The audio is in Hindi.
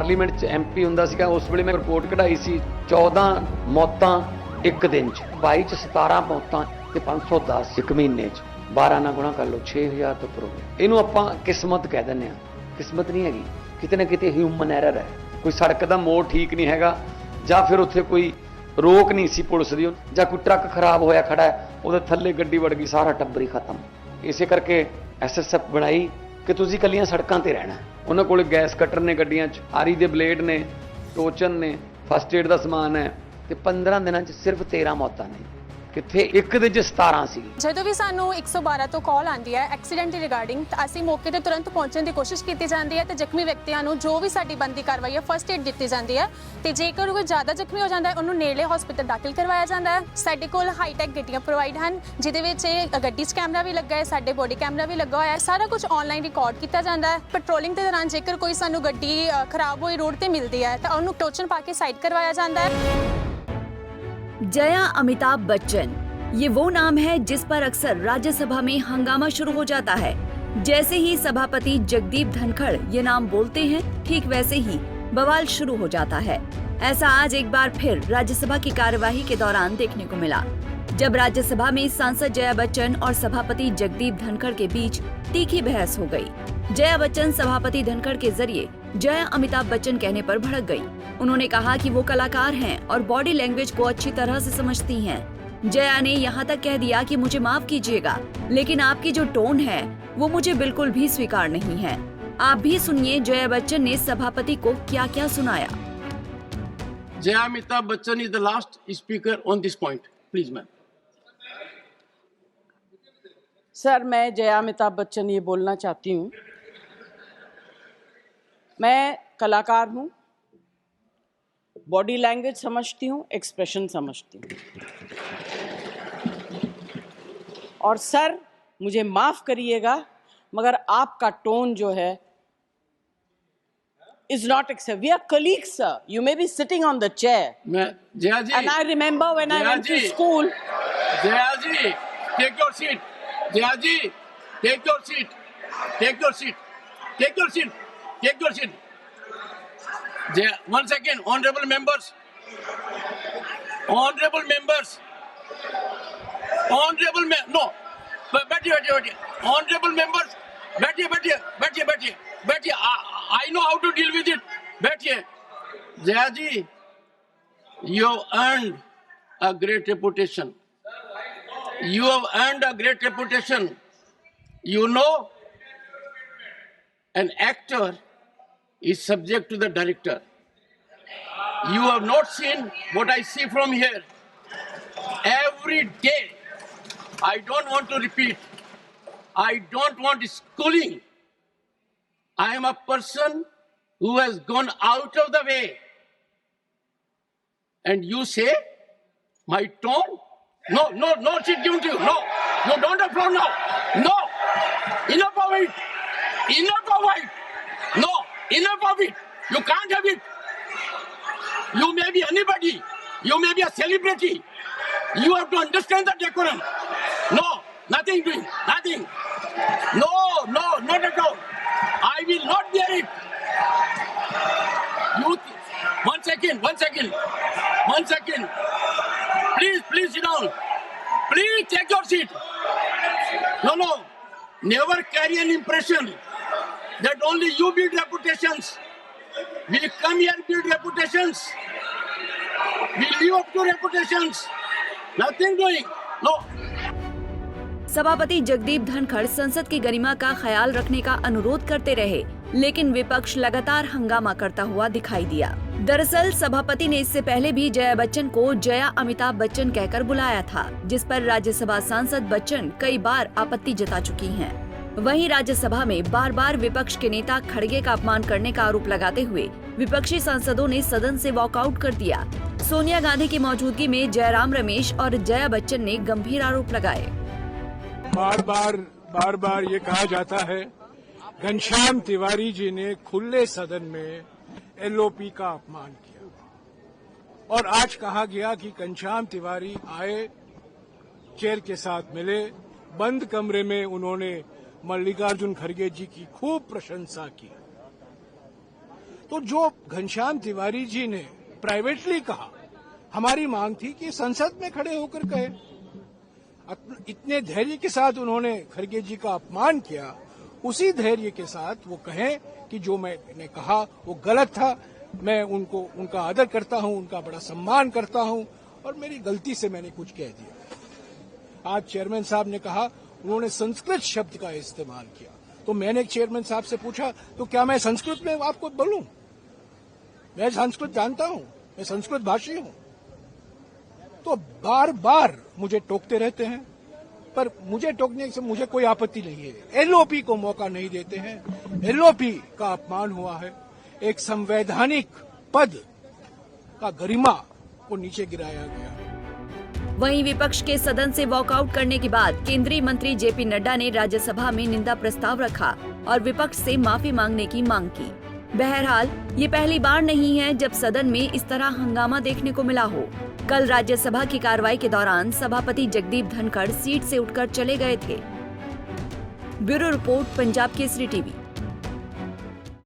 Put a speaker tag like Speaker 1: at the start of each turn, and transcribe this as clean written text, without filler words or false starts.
Speaker 1: पार्लीमेंट च MP हुंदा सीगा उस वेले मैं रिपोर्ट कढाई सी 14 मौतां एक दिन च, 22 च 17 मौतां ते 510 एक महीने च, 12 ना गुणा कर लो 6000 तो पर हो गया। इहनूं आपां किस्मत कह दिंदे आ, किस्मत नहीं हैगी, किते ना किते ह्यूमन एरर है। कोई सड़क दा मोड़ ठीक नहीं हैगा जां फिर उत्थे कोई रोक नहीं सी पुलिस दी, जां कोई ट्रक खराब होया खड़ा है ਉਹਦੇ थल्ले गड्डी वड़ गई, सारा टब्बर ही खत्म। इसे करके SSF बनाई कि तुसीं कल्लियां सड़कां ते रहना। ਉਹਨਾਂ ਕੋਲ ਗੈਸ ਕਟਰ ਨੇ ਗੱਡੀਆਂ 'ਚ, ਆਰੀ ਦੇ ਬਲੇਡ ਨੇ, ਟੋਚਨ ਨੇ, ਫਸਟ ਏਡ ਦਾ ਸਮਾਨ ਹੈ ਤੇ 15 ਦਿਨਾਂ 'ਚ ਸਿਰਫ 13 ਮੌਤਾਂ ਨੇ, ਕਿੱਥੇ ਇੱਕ ਦਿਨ 'ਚ 17 ਸੀ।
Speaker 2: ਜਦੋਂ ਵੀ ਸਾਨੂੰ 112 ਤੋਂ ਕਾਲ ਆਉਂਦੀ ਹੈ ਐਕਸੀਡੈਂਟ ਦੇ ਰਿਗਾਰਡਿੰਗ ਤਾਂ ਅਸੀਂ ਮੌਕੇ ਤੇ ਤੁਰੰਤ ਪਹੁੰਚਣ ਦੀ ਕੋਸ਼ਿਸ਼ ਕੀਤੀ ਜਾਂਦੀ ਹੈ ਤੇ ਜ਼ਖਮੀ ਵਿਅਕਤੀਆਂ ਨੂੰ ਜੋ ਵੀ ਸਾਡੀ ਬਣਦੀ ਕਾਰਵਾਈ ਹੈ ਫਸਟ ਏਡ ਦਿੱਤੀ ਜਾਂਦੀ ਹੈ ਤੇ ਜੇਕਰ ਕੋਈ ਜ਼ਿਆਦਾ ਜ਼ਖਮੀ ਹੋ ਜਾਂਦਾ ਹੈ ਉਹਨੂੰ ਨੇੜਲੇ ਹਸਪਤਾਲ ਦਾਖਲ ਕਰਵਾਇਆ ਜਾਂਦਾ ਹੈ। ਸਾਡੇ ਕੋਲ ਹਾਈਟੈਕ ਗੱਡੀਆਂ ਪ੍ਰੋਵਾਈਡ ਹਨ ਜਿਹਦੇ ਵਿੱਚ ਗੱਡੀ 'ਚ ਕੈਮਰਾ ਵੀ ਲੱਗਾ ਹੈ, ਸਾਡੇ ਬੋਡੀ ਕੈਮਰਾ ਵੀ ਲੱਗਾ ਹੋਇਆ ਹੈ, ਸਾਰਾ ਕੁਝ ਆਨਲਾਈਨ ਰਿਕਾਰਡ ਕੀਤਾ ਜਾਂਦਾ ਹੈ। ਪੈਟਰੋਲਿੰਗ ਦੇ ਦੌਰਾਨ ਜੇਕਰ ਕੋਈ ਸਾਨੂੰ ਗੱਡੀ ਖਰਾਬ ਹੋਈ ਰੋਡ ਤੇ ਮਿਲਦੀ ਹੈ ਤਾਂ ਉਹਨੂੰ ਟੋਚਨ ਪਾ ਕੇ ਸਾਈਡ ਕਰਵਾਇਆ ਜਾਂਦਾ ਹੈ।
Speaker 3: जया अमिताभ बच्चन, ये वो नाम है जिस पर अक्सर राज्यसभा में हंगामा शुरू हो जाता है। जैसे ही सभापति जगदीप धनखड़ ये नाम बोलते हैं, ठीक वैसे ही बवाल शुरू हो जाता है। ऐसा आज एक बार फिर राज्यसभा की कार्यवाही के दौरान देखने को मिला, जब राज्यसभा में सांसद जया बच्चन और सभापति जगदीप धनखड़ के बीच तीखी बहस हो गई। जया बच्चन सभापति धनखड़ के जरिए जया अमिताभ बच्चन कहने पर भड़क गई। उन्होंने कहा कि वो कलाकार हैं और बॉडी लैंग्वेज को अच्छी तरह से समझती हैं। जया ने यहाँ तक कह दिया कि मुझे माफ कीजिएगा, लेकिन आपकी जो टोन है वो मुझे बिल्कुल भी स्वीकार नहीं है। आप भी सुनिए जया बच्चन ने सभापति को क्या क्या सुनाया।
Speaker 4: Jaya Amitabh Bachchan is the last speaker on this point, please ma'am.
Speaker 5: Sir, मैं जया अमिताभ बच्चन ये बोलना चाहती हूँ, मैं कलाकार हूँ, बॉडी लैंग्वेज समझती हूँ, एक्सप्रेशन समझती हूँ, और सर मुझे माफ़ करिएगा मगर आपका टोन जो है is not acceptable. We are colleagues, sir. You may be sitting on the chair.
Speaker 4: Jaya ji.
Speaker 5: And I remember when I went to school.
Speaker 4: Jaya ji, take your seat. Jaya ji, take your seat. Take your seat. Take your seat. Take your seat. Jaya, 1 second, honorable members. Honorable members. Honorable no. बैठिए. Honorable members. बैठिए. I know how to deal with it. बैठिए. Jaya ji, you have earned a great reputation. You have earned a great reputation. You know, an actor is subject to the director. You have not seen what I see from here. Every day, I don't want to repeat. I don't want schooling. I am a person who has gone out of the way. And you say, my tone? No, she's given to you. No, you don't applaud now. No, enough of it. Enough of it. No, enough of it. You can't have it. You may be anybody. You may be a celebrity. You have to understand the decorum. No, nothing doing. Nothing. No, not at all. I will not bear it. One second. Please sit down. Please take your seat. No. Never carry an impression that only you build reputations. We come here build reputations. We live up to reputations. Nothing doing. No.
Speaker 3: सभापति जगदीप धनखड़ संसद की गरिमा का ख्याल रखने का अनुरोध करते रहे, लेकिन विपक्ष लगातार हंगामा करता हुआ दिखाई दिया। दरअसल सभापति ने इससे पहले भी जया बच्चन को जया अमिताभ बच्चन कहकर बुलाया था, जिस पर राज्यसभा सांसद बच्चन कई बार आपत्ति जता चुकी हैं। वहीं राज्यसभा में बार बार विपक्ष के नेता खड़गे का अपमान करने का आरोप लगाते हुए विपक्षी सांसदों ने सदन से वॉकआउट कर दिया। सोनिया गांधी की मौजूदगी में जयराम रमेश और जया बच्चन ने गंभीर आरोप लगाए।
Speaker 6: बार बार ये कहा जाता है घनश्याम तिवारी जी ने खुले सदन में एलओपी का अपमान किया, और आज कहा गया कि घनश्याम तिवारी आए, चेयर के साथ मिले, बंद कमरे में उन्होंने मल्लिकार्जुन खड़गे जी की खूब प्रशंसा की। तो जो घनश्याम तिवारी जी ने प्राइवेटली कहा, हमारी मांग थी कि संसद में खड़े होकर कहे। इतने धैर्य के साथ उन्होंने खड़गे जी का अपमान किया, उसी धैर्य के साथ वो कहें कि जो मैंने कहा वो गलत था। मैं उनका आदर करता हूं, उनका बड़ा सम्मान करता हूं, और मेरी गलती से मैंने कुछ कह दिया। आज चेयरमैन साहब ने कहा उन्होंने संस्कृत शब्द का इस्तेमाल किया, तो मैंने चेयरमैन साहब से पूछा तो क्या मैं संस्कृत में आपको बोलूं? मैं संस्कृत जानता हूं, मैं संस्कृत भाषी हूं। तो बार बार मुझे टोकते रहते हैं, पर मुझे टोकने से मुझे कोई आपत्ति नहीं है। एलओपी को मौका नहीं देते हैं। एलओपी का अपमान हुआ है, एक संवैधानिक पद का गरिमा को नीचे गिराया गया।
Speaker 3: वहीं विपक्ष के सदन से वॉकआउट करने के बाद केंद्रीय मंत्री जेपी नड्डा ने राज्यसभा में निंदा प्रस्ताव रखा और विपक्ष से माफी मांगने की मांग की। बहरहाल ये पहली बार नहीं है जब सदन में इस तरह हंगामा देखने को मिला हो। कल राज्यसभा की कार्रवाई के दौरान सभापति जगदीप धनखड़ सीट से उठकर चले गए थे। Bureau report, Punjab Kesari TV.